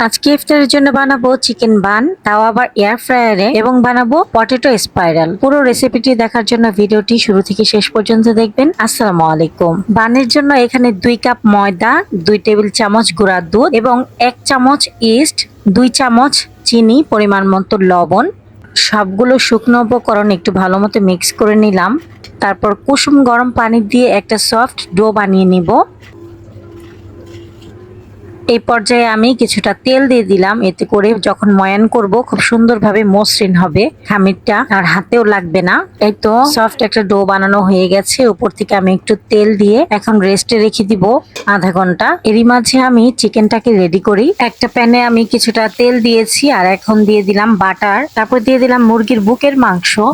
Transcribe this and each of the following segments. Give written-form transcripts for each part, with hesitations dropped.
আজকে ইফতারের জন্য বানাবো চিকেন বান, তাও আবার এয়ার ফ্রায়ারে, এবং বানাবো পটেটো স্পাইরাল। পুরো রেসিপিটি দেখার জন্য ভিডিওটি শুরু থেকে শেষ পর্যন্ত দেখবেন। আসসালামু আলাইকুম। বানের জন্য এখানে 2 কাপ ময়দা, 2 টেবিল চামচ গুঁড়া দুধ এবং 1 চামচ ইস্ট, 2 চামচ চিনি, পরিমাণ মতো লবণ, সবগুলো শুকনো উপকরণ একটু ভালো মতো মিক্স করে নিলাম। তারপর কুসুম গরম পানি দিয়ে একটা সফট ডো বানিয়ে নিব। এই পর্যায়ে আমি কিছুটা তেল দিয়ে দিলাম, এতে করে যখন ময়ান করব খুব সুন্দরভাবে মসৃণ হবে খামিরটা, আর হাতেও লাগবে না। এই তো সফট একটা ডো বানানো হয়ে গেছে। উপর থেকে আমি একটু তেল দিয়ে এখন রেস্টে রেখে দিব আধা ঘন্টা। এরই মাঝে আমি চিকেনটাকে রেডি করি। একটা প্যানে আমি কিছুটা তেল দিয়েছি আর এখন দিয়ে দিলাম বাটার, তারপর দিয়ে দিলাম মুরগির বুকের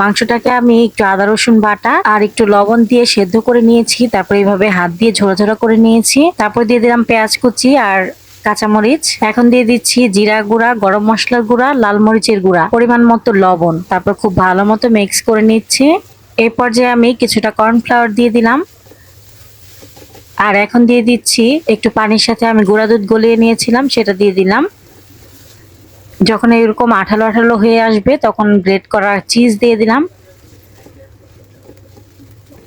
মাংসটাকে আমি একটু আদা রসুন বাটা আর একটু লবণ দিয়ে সেদ্ধ করে নিয়েছি। তারপর এইভাবে হাত দিয়ে ঝোড়া ঝোড়া করে নিয়েছি। তারপর দিয়ে দিলাম পেঁয়াজ কুচি আর কাঁচামরিচ। এখন দিয়ে দিচ্ছি জিরা গুঁড়া, গরম মশলার গুঁড়া, লাল মরিচের গুঁড়া, পরিমাণ মতো লবণ। তারপর খুব ভালো মতো মিক্স করে নিচ্ছি। এই পর্যায়ে আমি কিছুটা কর্নফ্লাওয়ার দিয়ে দিলাম আর এখন দিয়ে দিচ্ছি একটু পানির সাথে আমি গুঁড়া দুধ গলিয়ে নিয়েছিলাম, সেটা দিয়ে দিলাম। যখন এরকম আঠালো আঠালো হয়ে আসবে তখন গ্রেট করা চিজ দিয়ে দিলাম।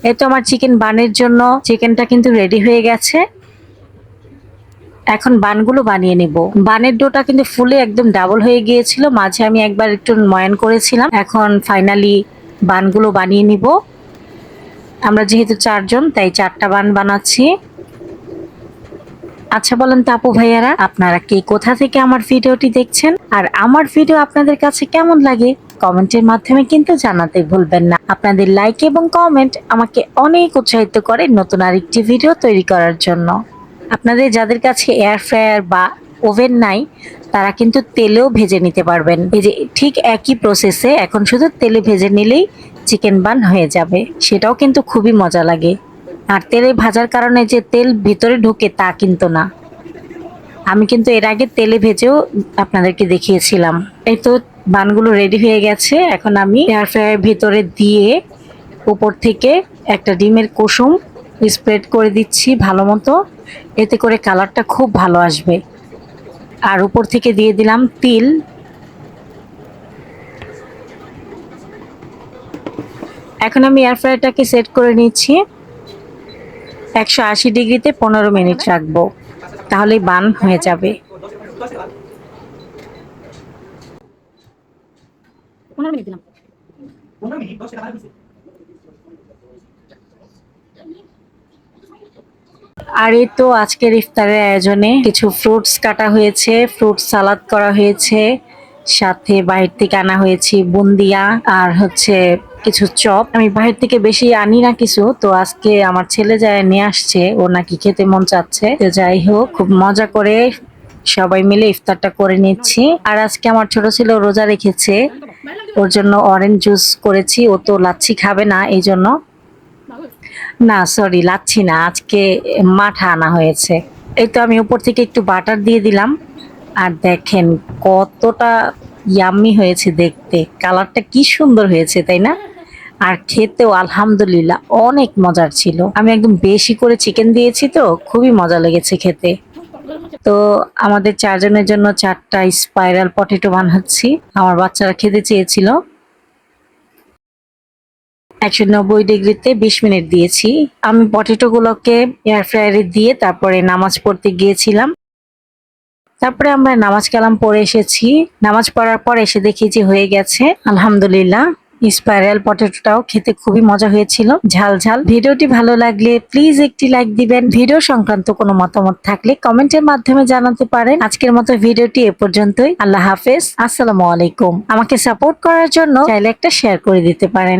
এই তো আমার চিকেন বানের জন্য চিকেনটা কিন্তু রেডি হয়ে গেছে। এখন বানগুলো বানিয়ে নিব। বানের ডোটা কিন্তু ফুলে একদম ডাবল হয়ে গিয়েছিল, মাঝে আমি একবার একটু ময়ান করেছিলাম। এখন ফাইনালি বানগুলো বানিয়ে নিব। আমরা যেহেতু 4 জন তাই 4টা বান বানাচ্ছি। আচ্ছা বলেন তো আপু ভাইয়ারা, আপনারা কে কোথা থেকে আমার ভিডিওটি দেখছেন আর আমার ভিডিও আপনাদের কাছে কেমন লাগে কমেন্টের মাধ্যমে কিন্তু জানাতে ভুলবেন না। আপনাদের লাইক এবং কমেন্ট আমাকে অনেক উৎসাহিত করে নতুন আরেকটি ভিডিও তৈরি করার জন্য। আপনাদের যাদের কাছে এয়ার ফ্রায়ার বা ওভেন নাই তারা কিন্তু তেলেও ভেজে নিতে পারবেন। এই যে ঠিক একই প্রসেসে এখন শুধু তেলে ভেজে নিলেই চিকেন বান হয়ে যাবে, সেটাও কিন্তু খুবই মজা লাগে। আর তেলে ভাজার কারণে যে তেল ভিতরে ঢুকে তা কিন্তু না। আমি কিন্তু এর আগে তেলে ভেজেও আপনাদেরকে দেখিয়েছিলাম। এই তো বানগুলো রেডি হয়ে গেছে। এখন আমি এয়ার ফ্রায়ারের ভিতরে দিয়ে উপর থেকে একটা ডিমের কুসুম স্প্রেড করে দিচ্ছি ভালো মতো, এতে করে কালারটা খুব ভালো আসবে। আর উপর থেকে দিয়ে দিলাম তিল। এখন আমি এয়ার ফ্রায়ারটাকে সেট করে নিচ্ছি। 180 ডিগ্রিতে 15 মিনিট রাখবো, তাহলেই বান হয়ে যাবে। আর এই তো আজকের ইফতারের আয়োজনে কিছু ফ্রুটস কাটা হয়েছে, ফ্রুট সালাদ করা হয়েছে, সাথে বাহির থেকে আনা হয়েছে বুন্দিয়া আর হচ্ছে কিছু চপ। আমি বাহির থেকে বেশি আনি না কিছু, তো আজকে আমার ছেলে যায় নিয়ে আসছে, ও নাকি খেতে মন চাচ্ছে। তো যাই হোক, খুব মজা করে সবাই মিলে ইফতারটা করে নিচ্ছি। আর আজকে আমার ছোট ছেলে রোজা রেখেছে, ওর জন্য অরেঞ্জ জুস করেছি। ও তো লাচ্ছি খাবে না, এই জন্য। না সরি, লাচ্ছি না, আজকে মাঠা আনা হয়েছে। এই তো আমি উপর থেকে একটু বাটার দিয়ে দিলাম। আর দেখেন কতটা ইয়াম্মি হয়েছে দেখতে, কালারটা কি সুন্দর হয়েছে তাই না? আর খেতেও আলহামদুলিল্লাহ অনেক মজার ছিল। আমি একদম বেশি করে চিকেন দিয়েছি, তো খুবই মজা লেগেছে খেতে। তো আমাদের 4 জনের জন্য 4টা স্পাইরাল পটেটো বানাচ্ছি, আমার বাচ্চারা খেতে চেয়েছিল। 190 ডিগ্রিতে 20 মিনিট দিয়েছি। আমি পটেটো গুলোকে এয়ার ফ্রায়ারে দিয়ে তারপরে নামাজ পড়তে গিয়েছিলাম। তারপরে আমরা নামাজ কালাম পড়ে এসেছি। নামাজ পড়ার পর এসে দেখি যে হয়ে গেছে আলহামদুলিল্লাহ। স্পাইরাল পটেটোটাও খেতে খুবই মজা হয়েছিল, ঝাল ঝাল। ভিডিওটি ভালো লাগলে প্লিজ একটি লাইক দিবেন। ভিডিও সংক্রান্ত কোনো মতামত থাকলে কমেন্টের মাধ্যমে জানাতে পারেন। আজকের মতো ভিডিওটি এ পর্যন্তই। আল্লাহ হাফেজ, আসসালামু আলাইকুম। আমাকে সাপোর্ট করার জন্য চাইলে একটা শেয়ার করে দিতে পারেন।